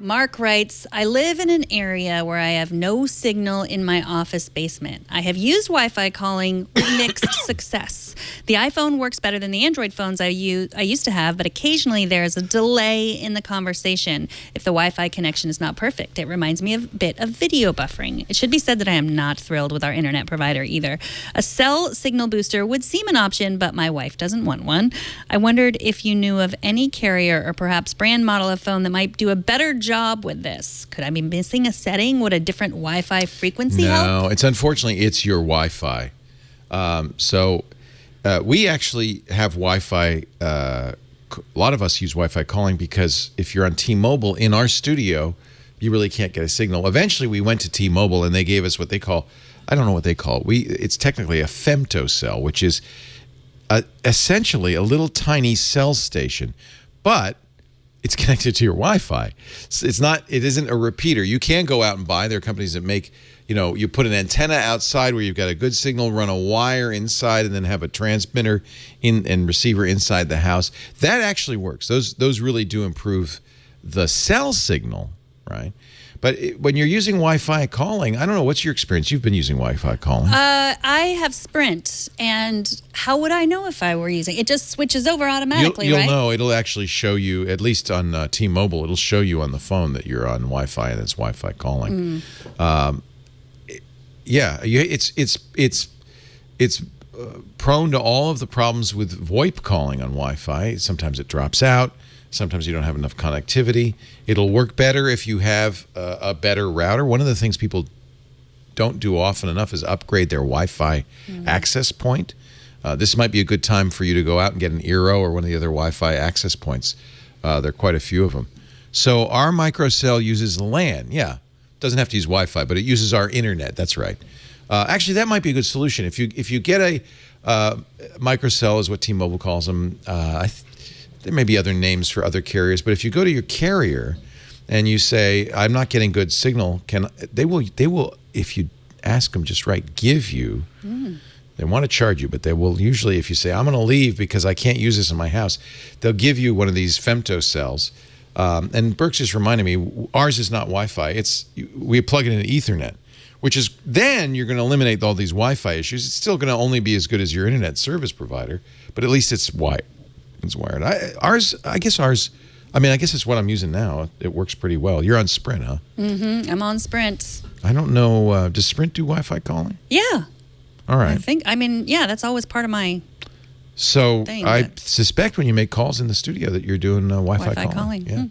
Mark writes, I live in an area where I have no signal in my office basement. I have used Wi-Fi calling with mixed success. The iPhone works better than the Android phones I used to have, but occasionally there's a delay in the conversation if the Wi-Fi connection is not perfect. It reminds me a bit of video buffering. It should be said that I am not thrilled with our internet provider either. A cell signal booster would seem an option, but my wife doesn't want one. I wondered if you knew of any carrier or perhaps brand model of phone that might do a better job with this. Could I be missing a setting? Would a different Wi-Fi frequency help? No, unfortunately, it's your Wi-Fi. We actually have Wi-Fi. A lot of us use Wi-Fi calling because if you're on T-Mobile in our studio, you really can't get a signal. Eventually, we went to T-Mobile and they gave us what they call, I don't know what they call it. It's technically a femtocell, which is essentially a little tiny cell station, but it's connected to your Wi-Fi. It isn't a repeater. You can go out and buy. There are companies that make, you put an antenna outside where you've got a good signal, run a wire inside, and then have a transmitter and receiver inside the house. That actually works. Those really do improve the cell signal, right? But when you're using Wi-Fi calling, I don't know, what's your experience? You've been using Wi-Fi calling. I have Sprint, and how would I know if I were using it? It just switches over automatically, You'll right? know. It'll actually show you, at least on T-Mobile, it'll show you on the phone that you're on Wi-Fi and it's Wi-Fi calling. It's prone to all of the problems with VoIP calling on Wi-Fi. Sometimes it drops out. Sometimes you don't have enough connectivity. It'll work better if you have a better router. One of the things people don't do often enough is upgrade their Wi-Fi access point. This might be a good time for you to go out and get an Eero or one of the other Wi-Fi access points. There are quite a few of them. So our microcell uses LAN. Yeah, doesn't have to use Wi-Fi, but it uses our internet. That's right. Actually, that might be a good solution. If you get a microcell, is what T-Mobile calls them. There may be other names for other carriers, but if you go to your carrier and you say, I'm not getting good signal, they will, if you ask them just right, give you, they want to charge you, but they will usually, if you say, I'm going to leave because I can't use this in my house, they'll give you one of these femtocells. And Burke's just reminded me, ours is not Wi-Fi. We plug it into Ethernet, which is, then you're going to eliminate all these Wi-Fi issues. It's still going to only be as good as your internet service provider, but at least it's wired. It's wired. I guess it's what I'm using now. It works pretty well. You're on Sprint, huh? I'm on Sprint. I don't know. Does Sprint do Wi-Fi calling? Yeah. All right. That's always part of my thing. I suspect when you make calls in the studio that you're doing Wi-Fi calling. Yeah.